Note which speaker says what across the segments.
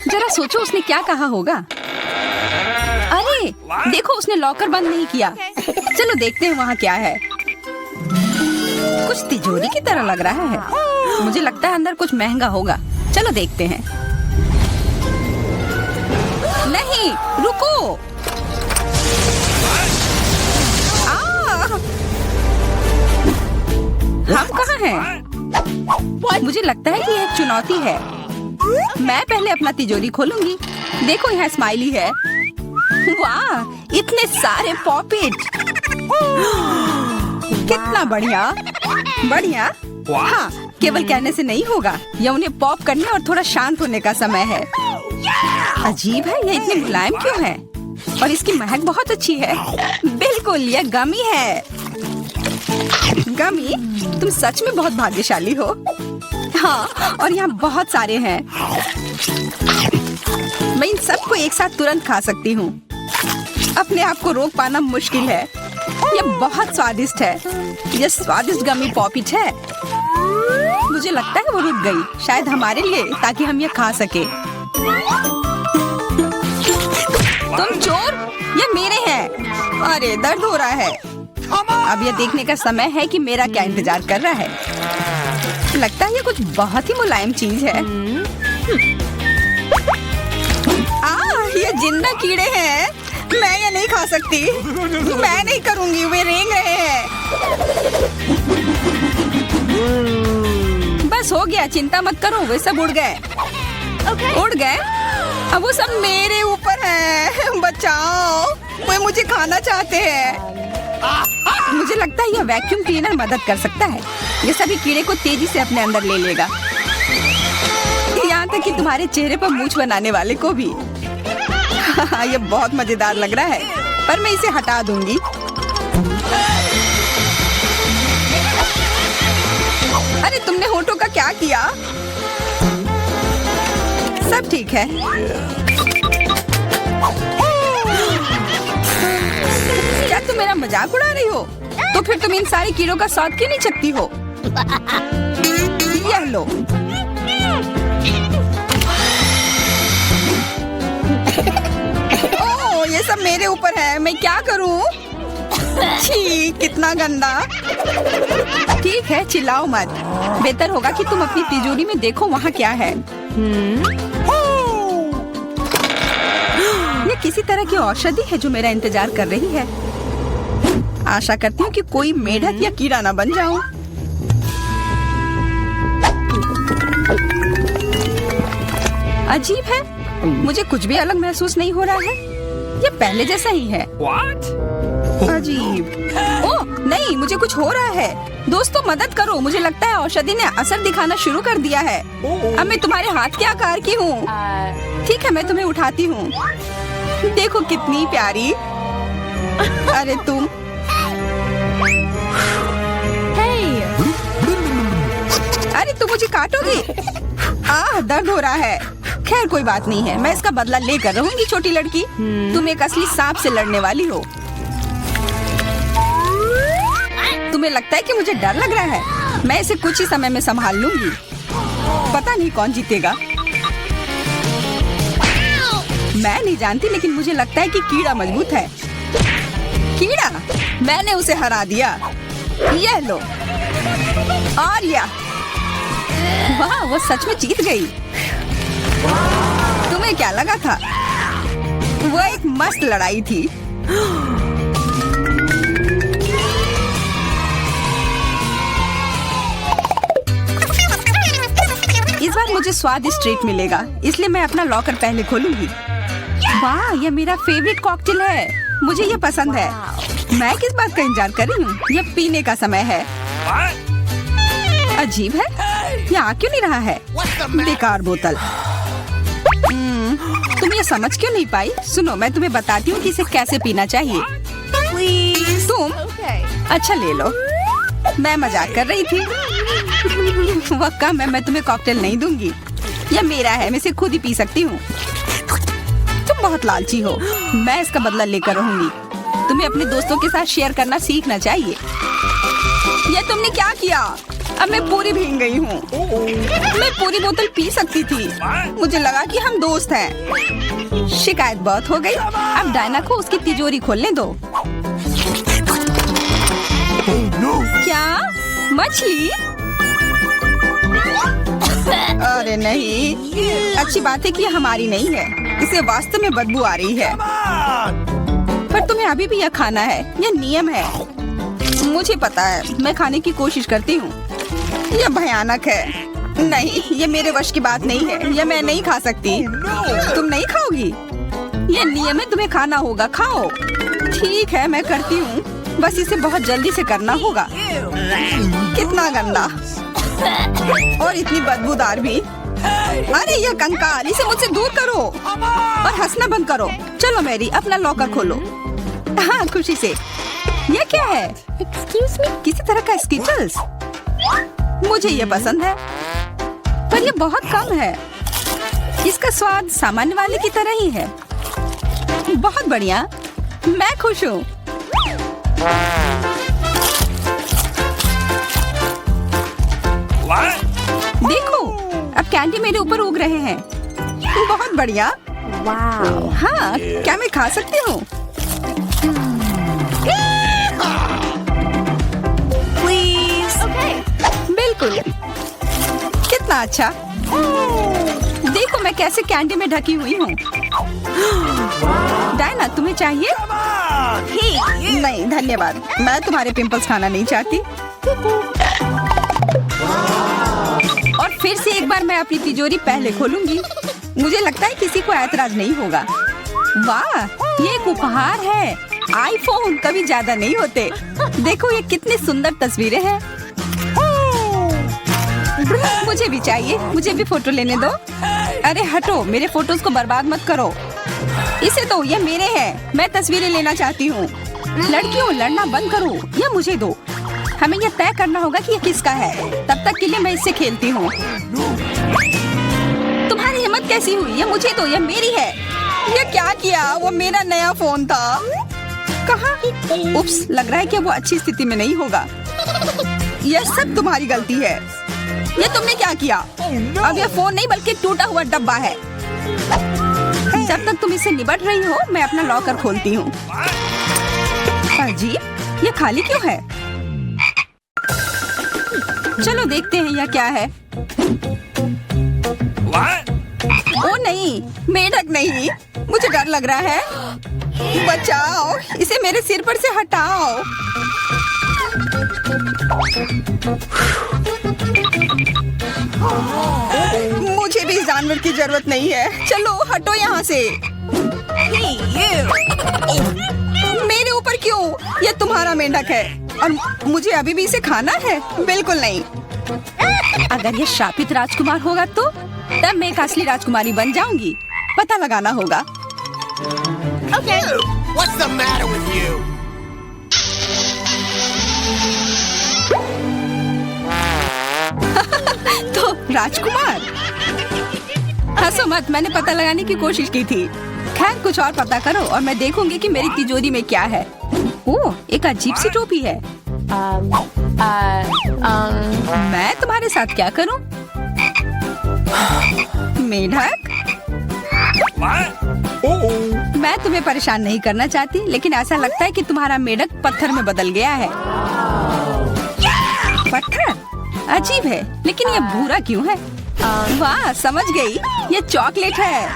Speaker 1: जरा सोचो उसने क्या कहा होगा। अरे देखो, उसने लॉकर बंद नहीं किया। चलो देखते हैं वहाँ क्या है। कुछ तिजोरी की तरह लग रहा है। मुझे लगता है अंदर कुछ महंगा होगा। चलो देखते हैं। नहीं, रुको। हम कहाँ हैं? मुझे लगता है कि यह एक चुनौती है। मैं पहले अपना तिजोरी खोलूंगी। देखो, यहाँ स्माइली है। वाह, इतने सारे पॉपिट। कितना बढ़िया। बढ़िया। हाँ, केवल कहने से नहीं होगा। यह उन्हें पॉप करने और थोड़ा शांत होने का समय है। अजीब है, यह इतनी मुलायम क्यों है? और इसकी महक बहुत अच्छी है। बिल्कुल, यह गमी है। गमी, तुम सच में बहुत भाग्यशाली हो। हाँ, और यहाँ बहुत सारे हैं। मैं इन सबको एक साथ तुरंत खा सकती हूँ। अपने आप को रोक पाना मुश्किल है। यह बहुत स्वादिष्ट है। यह स्वादिष्ट गमी पॉपिट है। मुझे लगता है वो रुक गई, शायद हमारे लिए, ताकि हम यह खा सके। तुम चोर, ये मेरे हैं। अरे दर्द हो रहा है। अब यह देखने का समय है कि मेरा क्या इंतजार कर रहा है। लगता है ये कुछ बहुत ही मुलायम चीज है। ये जिंदा कीड़े हैं। मैं ये नहीं खा सकती। मैं नहीं करूंगी, वे रेंग रहे हैं। बस हो गया, चिंता मत करो, वे सब उड़ गए। उड़ गए? अब वो सब मेरे ऊपर है। बचाओ, वे मुझे खाना चाहते हैं। मुझे लगता है यह वैक्यूम क्लीनर मदद कर सकता है। ये सभी कीड़े को तेजी से अपने अंदर ले लेगा, यहाँ तक कि तुम्हारे चेहरे पर मूंछ बनाने वाले को भी। ये बहुत मजेदार लग रहा है, पर मैं इसे हटा दूंगी। अरे तुमने होठों का क्या किया? सब ठीक है। क्या तुम मेरा मजाक उड़ा रही हो? तो फिर तुम इन सारे कीड़ों का स्वाद क्यों नहीं चखती हो? यह लो। ओह, ये सब मेरे ऊपर है। मैं क्या करूं? छी, कितना गंदा। ठीक है, चिल्लाओ मत। बेहतर होगा कि तुम अपनी तिजोरी में देखो वहाँ क्या है। ये किसी तरह की औषधि है जो मेरा इंतजार कर रही है। आशा करती हूँ कि कोई मेढक या कीड़ा ना बन जाऊं। अजीब है, मुझे कुछ भी अलग महसूस नहीं हो रहा है। ये पहले जैसा ही है। अजीब। ओह नहीं, मुझे कुछ हो रहा है। दोस्तों मदद करो, मुझे लगता है औषधि ने असर दिखाना शुरू कर दिया है। अब मैं तुम्हारे हाथ के आकार की हूँ। ठीक है, मैं तुम्हें उठाती हूँ। देखो कितनी प्यारी। अरे तुम। अरे तुम मुझे काटोगी? दर्द हो रहा है। खैर कोई बात नहीं है, मैं इसका बदला लेकर रहूंगी। छोटी लड़की, तुम एक असली सांप से लड़ने वाली हो। तुम्हें लगता है कि मुझे डर लग रहा है? मैं इसे कुछ ही समय में संभाल लूंगी। पता नहीं कौन जीतेगा। मैं नहीं जानती, लेकिन मुझे लगता है कि कीड़ा मजबूत है। कीड़ा, मैंने उसे हरा दिया। यह लो। और यह, वाह, वो सच में जीत गई। तुम्हें क्या लगा था? वो एक मस्त लड़ाई थी। इस बार मुझे स्वादिष्ट ट्रीट मिलेगा, इसलिए मैं अपना लॉकर पहले खोलूंगी। वाह, यह मेरा फेवरेट कॉकटेल है। मुझे यह पसंद है। मैं किस बात का इंतजार कर रही हूँ? यह पीने का समय है। अजीब है, यह आ क्यों नहीं रहा है? बेकार बोतल। तुम ये समझ क्यों नहीं पाई? सुनो, मैं तुम्हें बताती हूँ कि इसे कैसे पीना चाहिए। तुम अच्छा ले लो। मैं मजाक कर रही थी। वह कम है, मैं तुम्हें कॉकटेल नहीं दूंगी। यह मेरा है, मैं इसे खुद ही पी सकती हूँ। तुम बहुत लालची हो। मैं इसका बदला लेकर रहूंगी। तुम्हें अपने दोस्तों के साथ शेयर करना सीखना चाहिए। यह तुमने क्या किया? अब मैं पूरी भीग गई हूँ। मैं पूरी बोतल पी सकती थी। मुझे लगा कि हम दोस्त हैं। शिकायत बहुत हो गई। अब डायना को उसकी तिजोरी खोलने दो। क्या मछली? अरे नहीं, अच्छी बात है कि ये हमारी नहीं है। इसे वास्तव में बदबू आ रही है। पर तुम्हें अभी भी यह खाना है, यह नियम है। मुझे पता है, मैं खाने की कोशिश करती हूँ। यह भयानक है। नहीं, ये मेरे वश की बात नहीं है। यह मैं नहीं खा सकती। तुम नहीं खाओगी? यह नियम है, तुम्हें खाना होगा। खाओ। ठीक है, मैं करती हूँ। बस इसे बहुत जल्दी से करना होगा। कितना गंदा और इतनी बदबूदार भी। अरे यह कंकाल, इसे मुझसे दूर करो और हंसना बंद करो। चलो मैरी, अपना लॉकर खोलो। हाँ, खुशी से। यह क्या है? एक्सक्यूज मी, किसी तरह का स्किटल्स। मुझे ये पसंद है, पर ये बहुत कम है। इसका स्वाद सामान्य वाले की तरह ही है। बहुत बढ़िया, मैं खुश हूँ। देखो, अब कैंडी मेरे ऊपर उग रहे हैं। बहुत बढ़िया। वाह। हाँ, क्या मैं खा सकती हूँ? प्लीज। बिल्कुल। कितना अच्छा। देखो मैं कैसे कैंडी में ढकी हुई हूँ। डायना, तुम्हें चाहिए? नहीं धन्यवाद, मैं तुम्हारे पिंपल्स खाना नहीं चाहती। और फिर से एक बार मैं अपनी तिजोरी पहले खोलूंगी। मुझे लगता है किसी को ऐतराज नहीं होगा। वाह, ये एक उपहार है। आईफोन कभी ज्यादा नहीं होते। देखो ये कितनी सुंदर तस्वीरें हैं। मुझे भी चाहिए, मुझे भी फोटो लेने दो। अरे हटो, मेरे फोटोज को बर्बाद मत करो। इसे दो, ये मेरे हैं। मैं तस्वीरें लेना चाहती हूँ। लड़कियों, लड़ना बंद करो, ये मुझे दो। हमें यह तय करना होगा कि यह किसका है। तब तक के लिए मैं इससे खेलती हूँ। तुम्हारी हिम्मत कैसी हुई? ये मुझे दो, यह मेरी है। ये क्या किया? वो मेरा नया फोन था। कहाँ? उप्स, लग रहा है कि वो अच्छी स्थिति में नहीं होगा। यह सब तुम्हारी गलती है। ये तुमने क्या किया? अब यह फोन नहीं बल्कि टूटा हुआ डब्बा है। जब तक तुम इससे निपट रही हो, मैं अपना लॉकर खोलती हूँ। अजीब, ये खाली क्यों है? चलो देखते हैं यह क्या है। ओ नहीं, मेढक नहीं। मुझे डर लग रहा है। बचाओ, इसे मेरे सिर पर से हटाओ। मुझे भी जानवर की जरूरत नहीं है। चलो हटो यहाँ से। मेरे ऊपर क्यों? ये तुम्हारा मेंढक है और मुझे अभी भी इसे खाना है? बिल्कुल नहीं। अगर ये शापित राजकुमार होगा तो तब मैं एक असली राजकुमारी बन जाऊंगी। पता लगाना होगा।
Speaker 2: Okay. What's the matter with you?
Speaker 1: तो राजकुमार, हंसो मत, मैंने पता लगाने की कोशिश की थी। खैर कुछ और पता करो और मैं देखूंगी कि मेरी तिजोरी में क्या है। ओह, एक अजीब सी टोपी है। मैं तुम्हारे साथ क्या करूं? मेढक, मैं तुम्हें परेशान नहीं करना चाहती, लेकिन ऐसा लगता है कि तुम्हारा मेढक पत्थर में बदल गया है। पत्थर? अजीब है, लेकिन ये भूरा क्यों है? वाह, समझ गई, ये चॉकलेट है।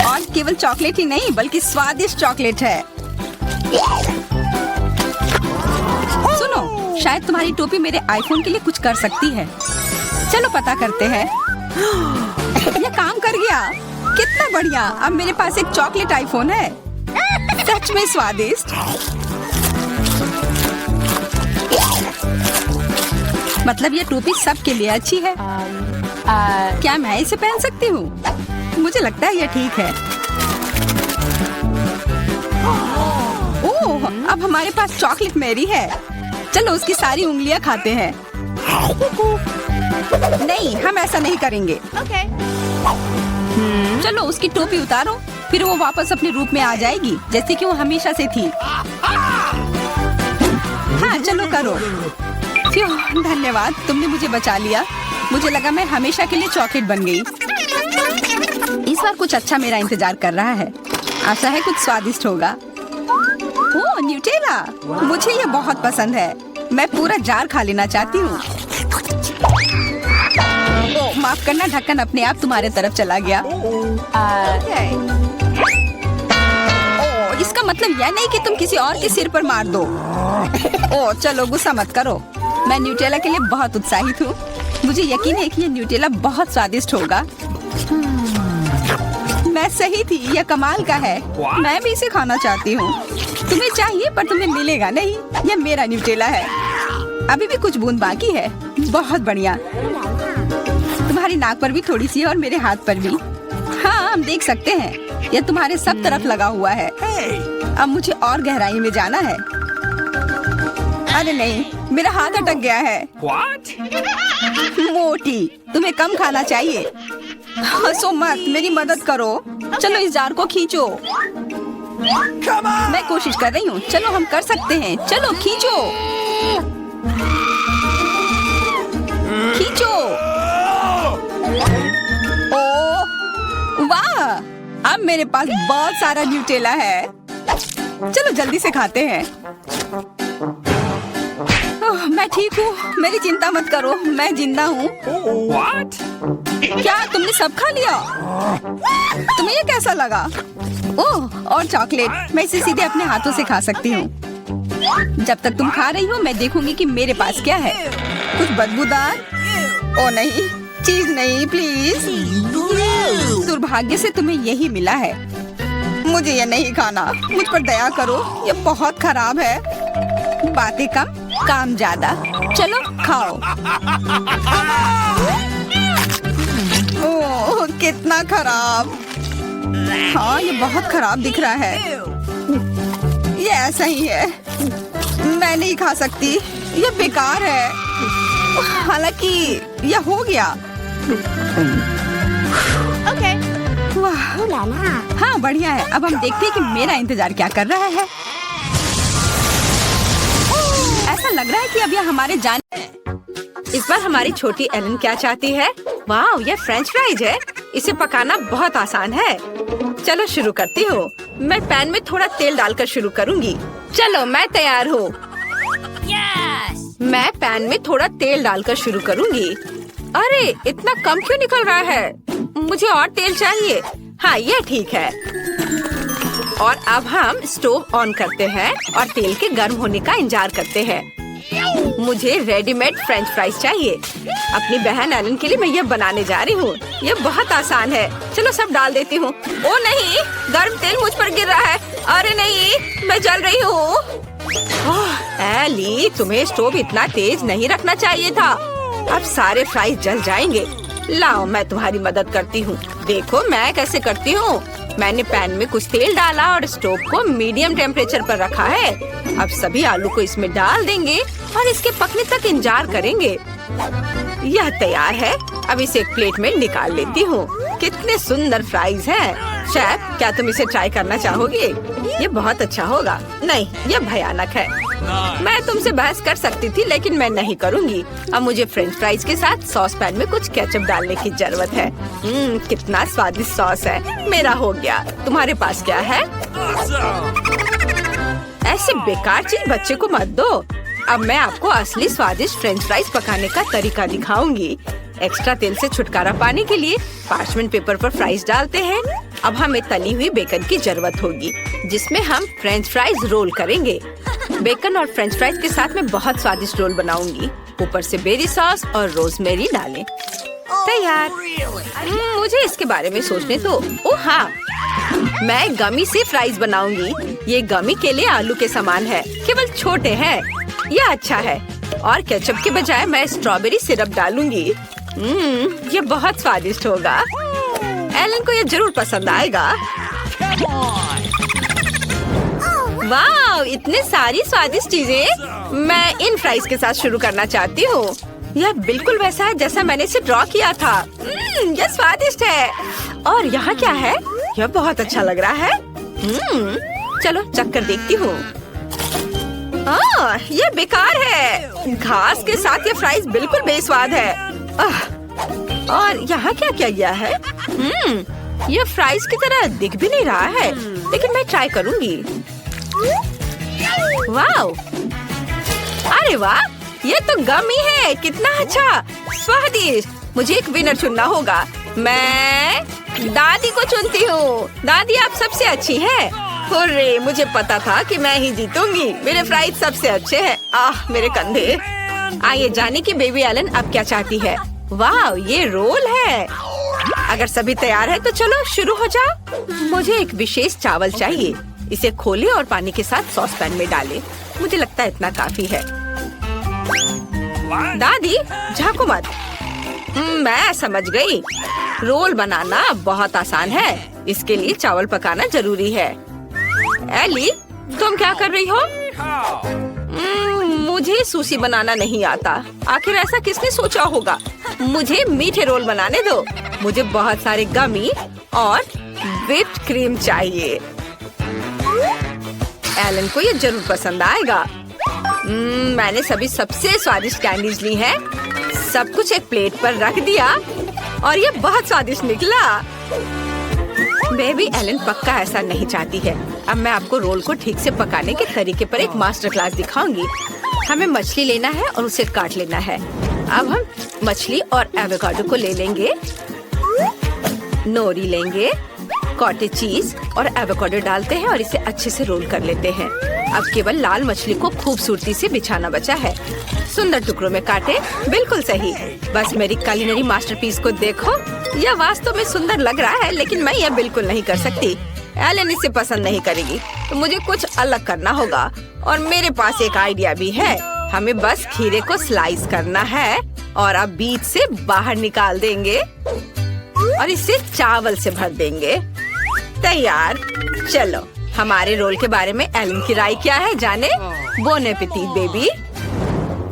Speaker 1: और केवल चॉकलेट ही नहीं बल्कि स्वादिष्ट चॉकलेट है। सुनो, शायद तुम्हारी टोपी मेरे आईफोन के लिए कुछ कर सकती है। चलो पता करते हैं। ये काम कर गया, कितना बढ़िया। अब मेरे पास एक चॉकलेट आईफोन है। सच में स्वादिष्ट। मतलब ये टोपी सबके लिए अच्छी है। क्या मैं इसे पहन सकती हूँ? मुझे लगता है ये ठीक है। ओह, अब हमारे पास चॉकलेट मैरी है। चलो उसकी सारी उंगलियां खाते हैं। नहीं, हम ऐसा नहीं करेंगे। चलो उसकी टोपी उतारो, फिर वो वापस अपने रूप में आ जाएगी जैसे कि वो हमेशा से थी। हाँ चलो करो। धन्यवाद, तुमने मुझे बचा लिया। मुझे लगा मैं हमेशा के लिए चॉकलेट बन गई। इस बार कुछ अच्छा मेरा इंतजार कर रहा है। आशा है कुछ स्वादिष्ट होगा। ओह, न्यूटेला! मुझे ये बहुत पसंद है। मैं पूरा जार खा लेना चाहती हूँ। ओह, माफ करना, ढक्कन अपने आप तुम्हारे तरफ चला गया। ओह, इसका मतलब यह नहीं कि तुम किसी और के सिर पर मार दो। ओह, चलो गुस्सा मत करो। मैं न्यूटेला के लिए बहुत उत्साहित हूँ। मुझे यकीन है कि ये न्यूटेला बहुत स्वादिष्ट होगा। मैं सही थी, यह कमाल का है। मैं भी इसे खाना चाहती हूँ। तुम्हें चाहिए पर तुम्हें मिलेगा नहीं। यह मेरा न्यूटेला है। अभी भी कुछ बूंद बाकी है। बहुत बढ़िया। तुम्हारी नाक पर भी थोड़ी सी है और मेरे हाथ पर भी। हाँ, हम देख सकते हैं। यह तुम्हारे सब तरफ लगा हुआ है। अब मुझे और गहराई में जाना है। अरे नहीं, मेरा हाथ अटक गया है। मोटी, तुम्हें कम खाना चाहिए। हंसो मत, मेरी मदद करो। चलो इस जार को खींचो। मैं कोशिश कर रही हूँ। चलो हम कर सकते हैं। चलो खींचो, खींचो। ओह वाह, अब मेरे पास बहुत सारा न्यूटेला है। चलो जल्दी से खाते हैं। ओह, मैं ठीक हूँ, मेरी चिंता मत करो, मैं जिंदा हूँ। क्या तुमने सब खा लिया? तुम्हें ये कैसा लगा? ओह, और चॉकलेट, मैं इसे सीधे अपने हाथों से खा सकती हूँ। जब तक तुम खा रही हो मैं देखूंगी कि मेरे पास क्या है। कुछ बदबूदार? ओ नहीं, चीज नहीं, प्लीज। दुर्भाग्य से तुम्हें यही मिला है। मुझे ये नहीं खाना, मुझ पर दया करो, ये बहुत खराब है। बातें कम, काम ज्यादा। चलो खाओ। ओह, कितना खराब। हाँ, ये बहुत खराब दिख रहा है। ये ऐसा ही है। मैं नहीं खा सकती, ये बेकार है। हालांकि यह हो गया। वाह, हाँ बढ़िया है। अब हम देखते हैं कि मेरा इंतजार क्या कर रहा है। ऐसा लग रहा है कि अब यह हमारे जान। इस बार हमारी छोटी एलन क्या चाहती है? वाह, यह फ्रेंच फ्राइज है। इसे पकाना बहुत आसान है। चलो शुरू करती हूँ। मैं पैन में थोड़ा तेल डालकर शुरू करूँगी। चलो मैं तैयार हूँ। मैं पैन में थोड़ा तेल डालकर शुरू करूँगी। अरे इतना कम क्यों निकल रहा है? मुझे और तेल चाहिए। हाँ, ये ठीक है। और अब हम स्टोव ऑन करते हैं और तेल के गर्म होने का इंतजार करते हैं। मुझे रेडीमेड फ्रेंच फ्राइज चाहिए। अपनी बहन एलन के लिए मैं यह बनाने जा रही हूँ। यह बहुत आसान है। चलो सब डाल देती हूँ। ओ नहीं, गर्म तेल मुझ पर गिर रहा है। अरे नहीं, मैं जल रही हूँ। एली, तुम्हें स्टोव इतना तेज नहीं रखना चाहिए था। अब सारे फ्राइज जल जाएंगे। लाओ, मैं तुम्हारी मदद करती हूँ। देखो मैं कैसे करती हूँ। मैंने पैन में कुछ तेल डाला और स्टोव को मीडियम टेम्परेचर पर रखा है। अब सभी आलू को इसमें डाल देंगे और इसके पकने तक इंतजार करेंगे। यह तैयार है। अब इसे एक प्लेट में निकाल लेती हूँ। कितने सुंदर फ्राइज हैं। शेफ, क्या तुम इसे ट्राई करना चाहोगे? ये बहुत अच्छा होगा। नहीं, यह भयानक है। मैं तुमसे बहस कर सकती थी लेकिन मैं नहीं करूँगी। अब मुझे फ्रेंच फ्राइज के साथ सॉस पैन में कुछ केचप डालने की जरूरत है। कितना स्वादिष्ट सॉस है। मेरा हो गया। तुम्हारे पास क्या है? ऐसे बेकार चीज बच्चे को मत दो। अब मैं आपको असली स्वादिष्ट फ्रेंच फ्राइज पकाने का तरीका दिखाऊंगी। एक्स्ट्रा तेल से छुटकारा पाने के लिए पार्चमेंट पेपर पर फ्राइज डालते हैं। अब हमें तली हुई बेकन की जरूरत होगी, जिसमें हम फ्रेंच फ्राइज रोल करेंगे। बेकन और फ्रेंच फ्राइज के साथ मैं बहुत स्वादिष्ट रोल बनाऊंगी। ऊपर से बेरी सॉस और रोजमेरी डालें। तैयार। मुझे इसके बारे में सोचने दो। ओह हाँ, मैं गमी से फ्राइज बनाऊंगी। ये गमी के लिए आलू के समान है, केवल छोटे हैं। यह अच्छा है। और केचप के बजाय मैं स्ट्रॉबेरी सिरप डालूंगी। ये बहुत स्वादिष्ट होगा। एलन को ये जरूर पसंद आएगा। वाह, इतने सारी स्वादिष्ट चीजें। मैं इन फ्राइज के साथ शुरू करना चाहती हूँ। यह बिल्कुल वैसा है जैसा मैंने इसे ड्रॉ किया था। यह स्वादिष्ट है। और यहाँ क्या है? यह बहुत अच्छा लग रहा है। चलो चख कर देखती हूँ। ये बेकार है। घास के साथ ये फ्राइज बिल्कुल बेस्वाद है। और यहाँ क्या क्या गया है? ये फ्राइज की तरह दिख भी नहीं रहा है, लेकिन मैं ट्राई करूंगी। वाओ! अरे वाह, ये तो गमी है। कितना अच्छा, स्वादिष्ट। मुझे एक विनर चुनना होगा। मैं दादी को चुनती हूँ। दादी, आप सबसे अच्छी हैं। हुर्रे, मुझे पता था कि मैं ही जीतूंगी। मेरे फ्राइज सबसे अच्छे हैं। मेरे कंधे। आइए जाने की बेबी एलन अब क्या चाहती है। वाह, ये रोल है। अगर सभी तैयार है तो चलो शुरू हो जाओ। मुझे एक विशेष चावल चाहिए। इसे खोले और पानी के साथ सॉस पैन में डालें। मुझे लगता है इतना काफी है। दादी, झाँको मत। मैं समझ गई। रोल बनाना बहुत आसान है। इसके लिए चावल पकाना जरूरी है। एली, तुम क्या कर रही हो? मुझे सुशी बनाना नहीं आता। आखिर ऐसा किसने सोचा होगा? मुझे मीठे रोल बनाने दो। मुझे बहुत सारे गमी और व्हिप्ड क्रीम चाहिए। एलन को ये जरूर पसंद आएगा। मैंने सभी सबसे स्वादिष्ट कैंडीज ली हैं। सब कुछ एक प्लेट पर रख दिया और ये बहुत स्वादिष्ट निकला। बेबी एलन पक्का ऐसा नहीं चाहती है। अब मैं आपको रोल को ठीक से पकाने के तरीके पर एक मास्टर क्लास दिखाऊंगी। हमें मछली लेना है और उसे काट लेना है। अब हम मछली और एवोकाडो को ले लेंगे। नोरी लेंगे, कॉटेज चीज और एवोकाडो डालते हैं और इसे अच्छे से रोल कर लेते हैं। अब केवल लाल मछली को खूबसूरती से बिछाना बचा है। सुंदर टुकड़ों में काटे। बिल्कुल सही। बस मेरी कुलिनरी मास्टरपीस को देखो। यह वास्तव में सुंदर लग रहा है, लेकिन मैं यह बिल्कुल नहीं कर सकती। एलन इसे पसंद नहीं करेगी, तो मुझे कुछ अलग करना होगा। और मेरे पास एक आइडिया भी है। हमें बस खीरे को स्लाइस करना है और अब बीच से बाहर निकाल देंगे और इसे चावल से भर देंगे। तैयार। चलो, हमारे रोल के बारे में एलन की राय क्या है जाने। Bone appétit baby.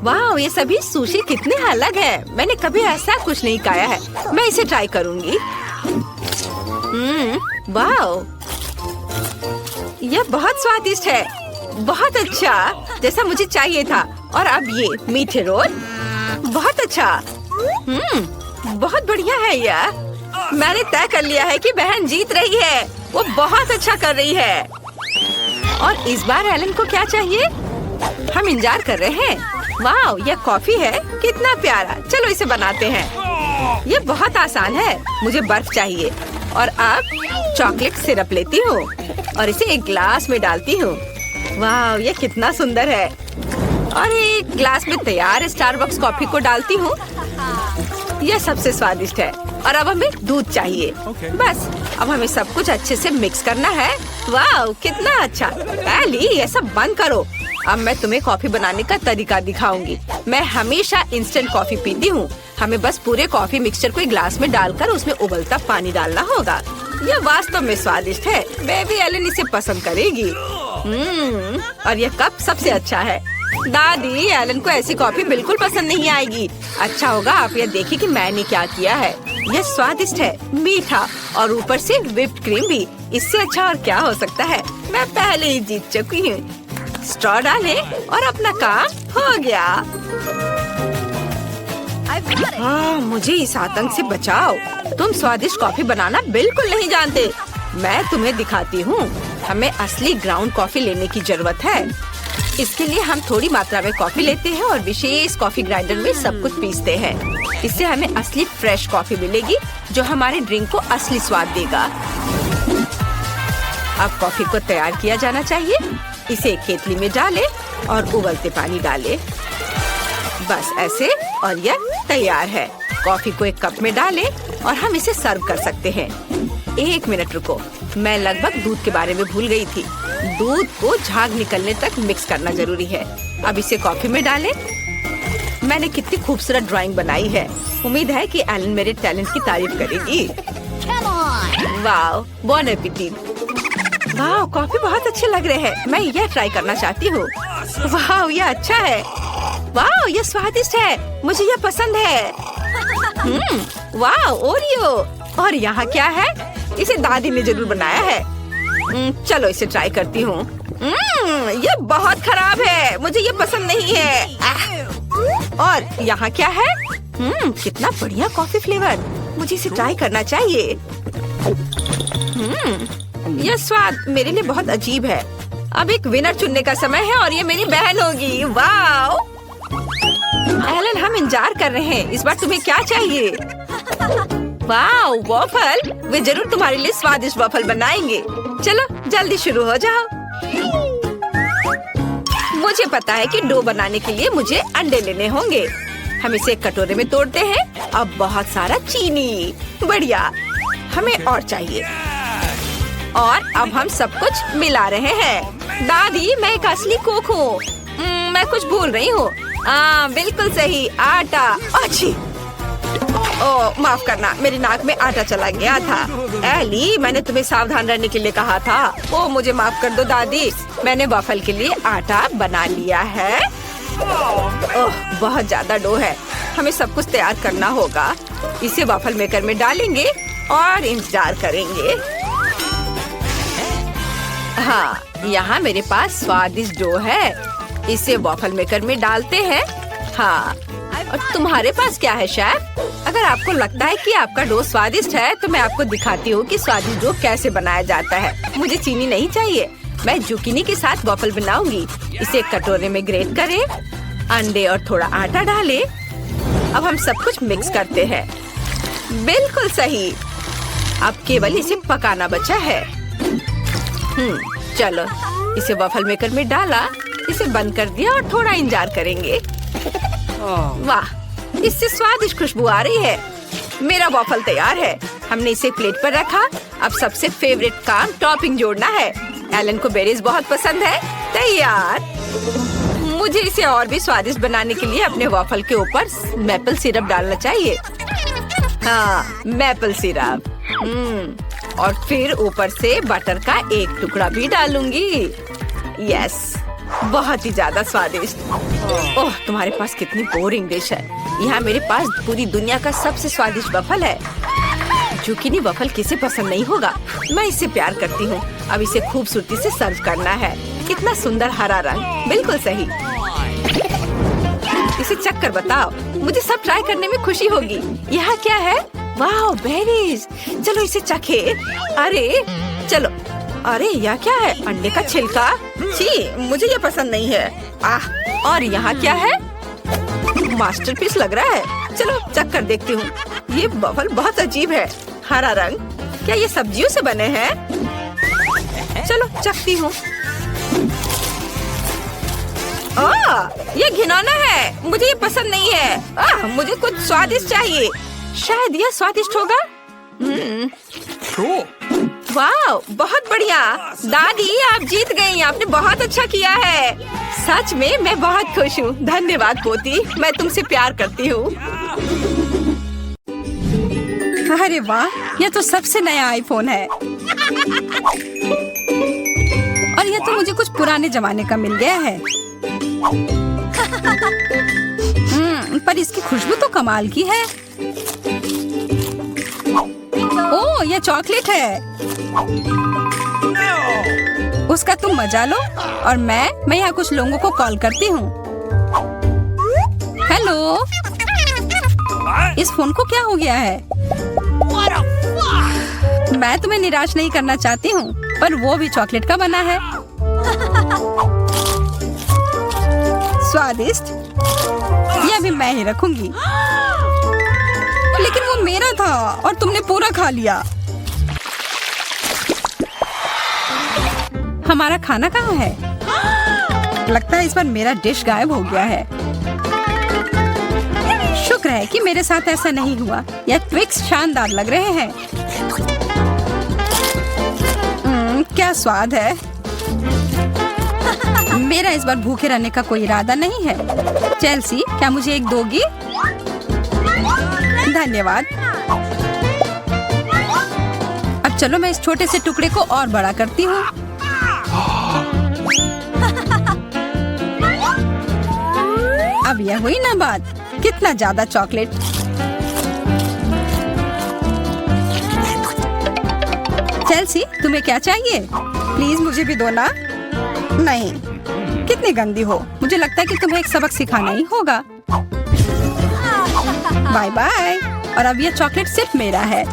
Speaker 1: वाह, ये सभी सुशी कितने अलग है। मैंने कभी ऐसा कुछ नहीं खाया है। मैं इसे ट्राई करूंगी। वाह, यह बहुत स्वादिष्ट है। बहुत अच्छा, जैसा मुझे चाहिए था। और अब ये मीठे रोल। बहुत अच्छा। बहुत बढ़िया है यह। मैंने तय कर लिया है कि बहन जीत रही है। वो बहुत अच्छा कर रही है। और इस बार एलन को क्या चाहिए? हम इंतजार कर रहे हैं। वाह, यह कॉफी है। कितना प्यारा। चलो इसे बनाते हैं। ये बहुत आसान है। मुझे बर्फ चाहिए और अब चॉकलेट सिरप लेती हूँ और इसे एक ग्लास में डालती हूँ। वाह, ये कितना सुंदर है। और एक ग्लास में तैयार स्टारबक्स कॉफी को डालती हूँ। यह सबसे स्वादिष्ट है। और अब हमें दूध चाहिए। बस अब हमें सब कुछ अच्छे से मिक्स करना है। वाह, कितना अच्छा। एली, ये सब बंद करो। अब मैं तुम्हें कॉफी बनाने का तरीका दिखाऊंगी। मैं हमेशा इंस्टेंट कॉफी पीती हूँ। हमें बस पूरे कॉफी मिक्सचर को एक ग्लास में डालकर उसमें उबलता पानी डालना होगा। यह वास्तव में स्वादिष्ट है। बेबी एलन इसे पसंद करेगी। और यह कप सबसे अच्छा है। दादी, एलन को ऐसी कॉफी बिल्कुल पसंद नहीं आएगी। अच्छा होगा आप यह देखिए कि मैंने क्या किया है। यह स्वादिष्ट है, मीठा और ऊपर से व्हिप्ड क्रीम भी। इससे अच्छा और क्या हो सकता है। मैं पहले ही जीत चुकी हूँ। स्ट्रॉ डालें और अपना काम हो गया। मुझे इस आतंक से बचाओ। तुम स्वादिष्ट कॉफी बनाना बिल्कुल नहीं जानते। मैं तुम्हें दिखाती हूँ। हमें असली ग्राउंड कॉफी लेने की जरूरत है। इसके लिए हम थोड़ी मात्रा में कॉफी लेते हैं और विशेष कॉफी ग्राइंडर में सब कुछ पीसते हैं। इससे हमें असली फ्रेश कॉफी मिलेगी जो हमारे ड्रिंक को असली स्वाद देगा। अब कॉफी को तैयार किया जाना चाहिए। इसे एक केतली में डालें और उबलते पानी डालें। बस ऐसे और यह तैयार है। कॉफी को एक कप में डालें और हम इसे सर्व कर सकते हैं। 1 मिनट रुको, मैं लगभग दूध के बारे में भूल गई थी। दूध को झाग निकलने तक मिक्स करना जरूरी है। अब इसे कॉफी में डालें। मैंने कितनी खूबसूरत ड्राइंग बनाई है। उम्मीद है कि एलन मेरे टैलेंट की तारीफ करेगी। वाह, बोन एपेटिट। वाह, कॉफी बहुत अच्छे लग रहे हैं। मैं यह ट्राई करना चाहती हूँ। वाह, यह अच्छा है। वाह, यह स्वादिष्ट है। मुझे यह पसंद है। वाह, ओरियो। और यहाँ क्या है? इसे दादी ने जरूर बनाया है। चलो इसे ट्राई करती हूँ। ये बहुत खराब है, मुझे ये पसंद नहीं है। और यहाँ क्या है? कितना बढ़िया कॉफी फ्लेवर, मुझे इसे ट्राई करना चाहिए। यह स्वाद मेरे लिए बहुत अजीब है। अब एक विनर चुनने का समय है और ये मेरी बहन होगी। वाओ एलन, हम इंतजार कर रहे हैं। इस बार तुम्हें क्या चाहिए? वाओ वॉफल, वे जरूर तुम्हारे लिए स्वादिष्ट वॉफल बनाएंगे। चलो जल्दी शुरू हो जाओ। मुझे पता है कि डो बनाने के लिए मुझे अंडे लेने होंगे। हम इसे एक कटोरे में तोड़ते हैं। अब बहुत सारा चीनी, बढ़िया, हमें और चाहिए। और अब हम सब कुछ मिला रहे हैं। दादी, मैं एक असली कुक हूँ। मैं कुछ भूल रही हूँ। बिल्कुल सही, आटा। अच्छी, ओह माफ करना, मेरी नाक में आटा चला गया था। एली, मैंने तुम्हें सावधान रहने के लिए कहा था। ओह मुझे माफ कर दो दादी, मैंने वॉफल के लिए आटा बना लिया है। ओह बहुत ज्यादा डो है, हमें सब कुछ तैयार करना होगा। इसे वॉफल मेकर में डालेंगे और इंतजार करेंगे। हाँ, यहाँ मेरे पास स्वादिष्ट डो है। इसे वॉफल मेकर में डालते हैं। हाँ, और तुम्हारे पास क्या है शेफ? अगर आपको लगता है कि आपका डो स्वादिष्ट है तो मैं आपको दिखाती हूँ कि स्वादिष्ट डो कैसे बनाया जाता है। मुझे चीनी नहीं चाहिए, मैं जुकीनी के साथ वॉफल बनाऊंगी। इसे एक कटोरे में ग्रेट करें, अंडे और थोड़ा आटा डालें। अब हम सब कुछ मिक्स करते हैं। बिल्कुल सही, अब केवल इसे पकाना बचा है। चलो इसे वॉफल मेकर में डाला, इसे बंद कर दिया और थोड़ा इंतजार करेंगे। वाह, इससे स्वादिष्ट खुशबू आ रही है। मेरा वॉफल तैयार है। हमने इसे प्लेट पर रखा। अब सबसे फेवरेट काम टॉपिंग जोड़ना है। एलन को बेरीज बहुत पसंद है। तैयार। मुझे इसे और भी स्वादिष्ट बनाने के लिए अपने वॉफल के ऊपर मैपल सिरप डालना चाहिए। हाँ, मैपल सिरप। और फिर ऊपर से बटर का एक टुकड़ा भी डालूंगी। यस, बहुत ही ज्यादा स्वादिष्ट। ओह, तुम्हारे पास कितनी बोरिंग डिश है। यहाँ मेरे पास पूरी दुनिया का सबसे स्वादिष्ट वॉफल है। जुकीनी वॉफल किसे पसंद नहीं होगा। मैं इससे प्यार करती हूँ। अब इसे खूबसूरती से सर्व करना है। कितना सुंदर हरा रंग, बिल्कुल सही। इसे चख कर बताओ, मुझे सब ट्राई करने में खुशी होगी। यहाँ क्या है? वाह, बेरीज। चलो इसे चखे। अरे चलो, अरे यह क्या है? अंडे का छिलका। छी, मुझे ये पसंद नहीं है। आह, और यहाँ क्या है? मास्टरपीस लग रहा है। चलो चख कर देखती हूँ। ये वॉफल बहुत अजीब है। हरा रंग, क्या ये सब्जियों से बने हैं? चलो चखती हूँ। ये घिनौना है, मुझे ये पसंद नहीं है। मुझे कुछ स्वादिष्ट चाहिए। शायद यह स्वादिष्ट होगा। वाह, बहुत बढ़िया। दादी, आप जीत गई। आपने बहुत अच्छा किया है। सच में मैं बहुत खुश हूँ। धन्यवाद पोती, मैं तुमसे प्यार करती हूँ।
Speaker 3: अरे वाह, यह तो सबसे नया आईफोन है। और यह तो मुझे कुछ पुराने जमाने का मिल गया है। पर इसकी खुशबू तो कमाल की है। ओह, यह चॉकलेट है। उसका तुम मजा लो और मैं यहाँ कुछ लोगों को कॉल करती हूँ। हेलो, इस फोन को क्या हो गया है? मैं तुम्हें निराश नहीं करना चाहती हूँ, पर वो भी चॉकलेट का बना है। स्वादिष्ट, यह भी मैं ही रखूंगी। लेकिन वो मेरा था और तुमने पूरा खा लिया। हमारा खाना कहाँ है? लगता है इस बार मेरा डिश गायब हो गया है। शुक्र है कि मेरे साथ ऐसा नहीं हुआ। यह ट्विक्स शानदार लग रहे हैं। क्या स्वाद है। मेरा इस बार भूखे रहने का कोई इरादा नहीं है। चेल्सी, क्या मुझे एक दोगी? धन्यवाद। अब चलो मैं इस छोटे से टुकड़े को और बड़ा करती हूँ। अब यह हुई ना बात। कितना ज्यादा चॉकलेट। चेल्सी, तुम्हें क्या चाहिए?
Speaker 1: प्लीज मुझे भी दो ना। नहीं, कितनी गंदी हो।
Speaker 3: मुझे लगता है कि तुम्हें एक सबक सिखाना ही होगा।
Speaker 1: Bye bye.
Speaker 3: और अब ये चॉकलेट सिर्फ मेरा है।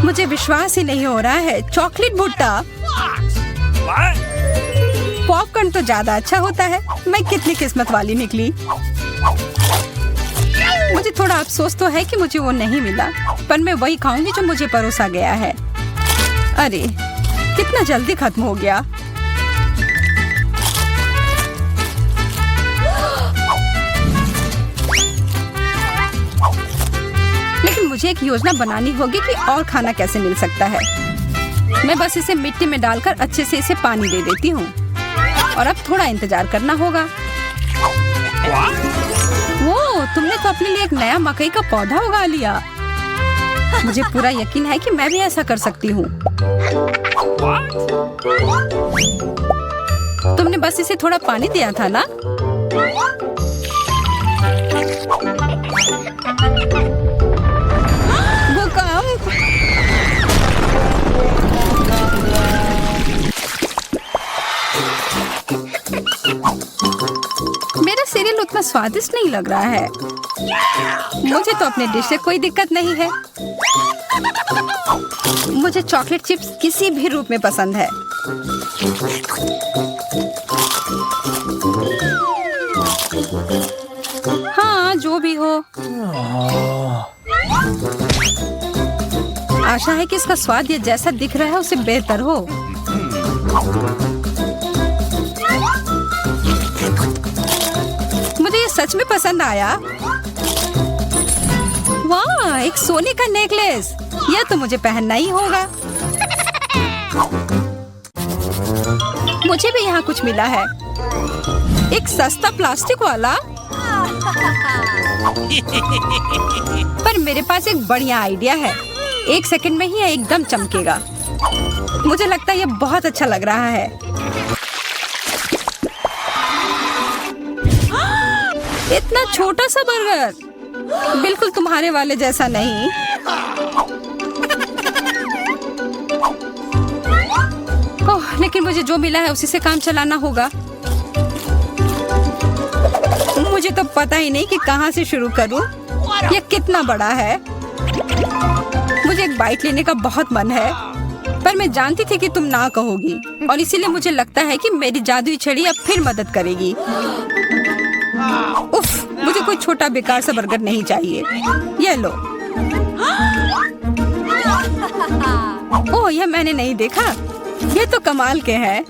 Speaker 3: मुझे विश्वास ही नहीं हो रहा है, चॉकलेट भुट्टा। पॉपकॉर्न तो ज्यादा अच्छा होता है। मैं कितनी किस्मत वाली निकली। मुझे थोड़ा अफसोस तो है कि मुझे वो नहीं मिला, पर मैं वही खाऊंगी जो मुझे परोसा गया है। अरे कितना जल्दी खत्म हो गया। लेकिन मुझे एक योजना बनानी होगी कि और खाना कैसे मिल सकता है। मैं बस इसे मिट्टी में डालकर अच्छे से इसे पानी दे देती हूँ और अब थोड़ा इंतजार करना होगा। वो, तुमने तो अपने लिए एक नया मकई का पौधा उगा लिया। मुझे पूरा यकीन है कि मैं भी ऐसा कर सकती हूँ। तुमने बस इसे थोड़ा पानी दिया था ना?
Speaker 1: भूकंप।
Speaker 3: मेरा सीरियल उतना स्वादिष्ट नहीं लग रहा है। मुझे तो अपने डिश से कोई दिक्कत नहीं है। मुझे चॉकलेट चिप्स किसी भी रूप में पसंद है। हाँ, जो भी हो। आशा है कि इसका स्वाद ये जैसा दिख रहा है उससे बेहतर हो। मुझे ये सच में पसंद आया। वाह, एक सोने का नेकलेस। यह तो मुझे पहनना ही होगा। मुझे भी यहाँ कुछ मिला है। एक सस्ता प्लास्टिक वाला। पर मेरे पास एक बढ़िया आइडिया है। 1 सेकंड में ही यह एकदम चमकेगा। मुझे लगता है यह बहुत अच्छा लग रहा है। इतना छोटा सा बर्गर, बिल्कुल तुम्हारे वाले जैसा नहीं। ओह, लेकिन मुझे जो मिला है उसी से काम चलाना होगा। मुझे तो पता ही नहीं कि कहाँ से शुरू करूं। यह कितना बड़ा है। मुझे एक बाइट लेने का बहुत मन है, पर मैं जानती थी कि तुम ना कहोगी और इसीलिए मुझे लगता है कि मेरी जादुई छड़ी अब फिर मदद करेगी। उफ, मुझे कोई छोटा बेकार सा बर्गर नहीं चाहिए। ये लो। ओह, यह मैंने नहीं देखा। ये तो कमाल के हैं।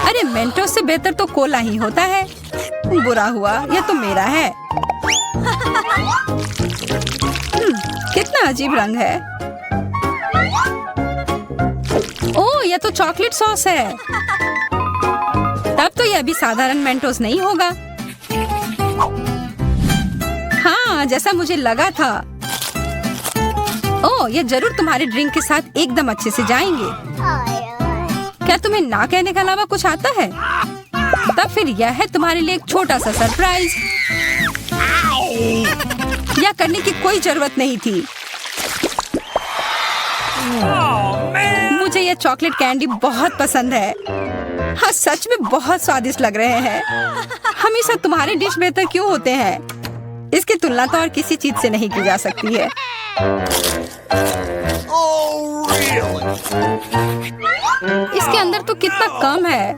Speaker 3: अरे मेंटोस से बेहतर तो कोला ही होता है। बुरा हुआ, यह तो मेरा है। कितना अजीब रंग है। ओह, यह तो चॉकलेट सॉस है। तब तो यह भी साधारण मेंटोस नहीं होगा। हाँ, जैसा मुझे लगा था। ओह, यह जरूर तुम्हारे ड्रिंक के साथ एकदम अच्छे से जाएंगे। क्या तुम्हें ना कहने के अलावा कुछ आता है? तब फिर यह है तुम्हारे लिए एक छोटा सा सरप्राइज। यह करने की कोई जरूरत नहीं थी। मुझे यह चॉकलेट कैंडी बहुत पसंद है। हाँ, सच में बहुत स्वादिष्ट लग रहे हैं। हमेशा तुम्हारे डिश बेहतर क्यों होते हैं? इसकी तुलना तो और किसी चीज से नहीं की जा सकती है। इसके अंदर तो कितना कम है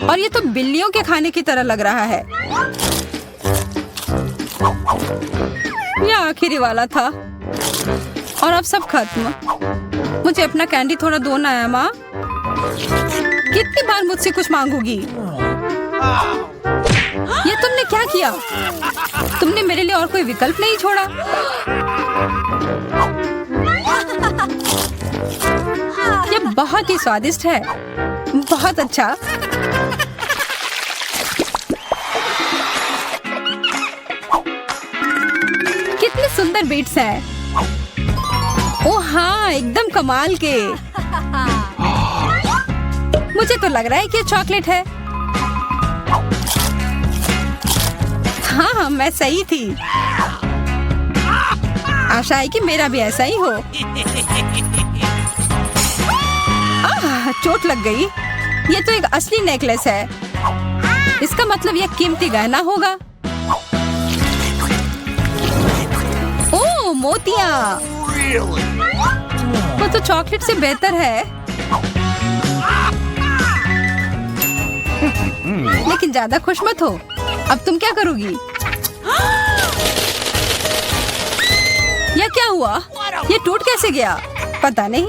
Speaker 3: और ये तो बिल्लियों के खाने की तरह लग रहा है। यह आखिरी वाला था और अब सब खत्म। मुझे अपना कैंडी थोड़ा दो ना है माँ। कितनी बार मुझसे कुछ मांगोगी? ये तुमने क्या किया? तुमने मेरे लिए और कोई विकल्प नहीं छोड़ा। ये बहुत ही स्वादिष्ट है। बहुत अच्छा। कितने सुंदर बीट्स हैं। ओह हाँ, एकदम कमाल के। मुझे तो लग रहा है कि ये चॉकलेट है। हाँ, मैं सही थी। आशा है कि मेरा भी ऐसा ही हो। चोट लग गई। ये तो एक असली नेकलेस है। इसका मतलब यह कीमती गहना होगा। ओह, मोतियाँ। वो तो चॉकलेट से बेहतर है, लेकिन ज्यादा खुश मत हो। अब तुम क्या करोगी? यह क्या हुआ? ये टूट कैसे गया? पता नहीं।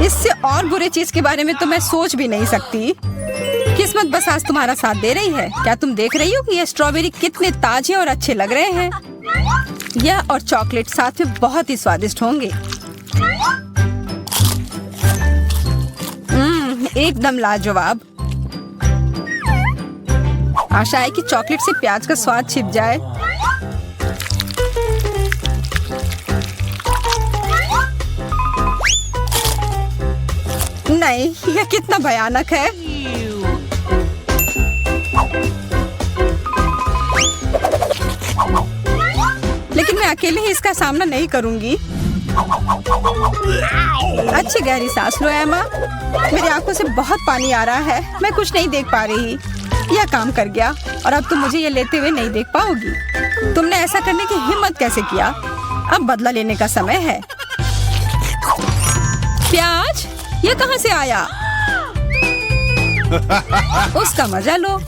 Speaker 3: इससे और बुरे चीज के बारे में तो मैं सोच भी नहीं सकती। किस्मत बस आज तुम्हारा साथ दे रही है। क्या तुम देख रही हो कि ये स्ट्रॉबेरी कितने ताजे और अच्छे लग रहे हैं? यह और चॉकलेट साथ में बहुत ही स्वादिष्ट होंगे। एकदम लाजवाब। आशा है कि चॉकलेट से प्याज का स्वाद छिप जाए। नहीं, यह कितना भयानक है। लेकिन मैं अकेले ही इसका सामना नहीं करूंगी। अच्छी गहरी सांस लो एमा। मेरी आंखों से बहुत पानी आ रहा है। मैं कुछ नहीं देख पा रही। यह काम कर गया और अब तुम मुझे ये लेते हुए नहीं देख पाओगी। तुमने ऐसा करने की हिम्मत कैसे किया? अब बदला लेने का समय है। प्याज, ये कहाँ से आया? उसका मजा लो।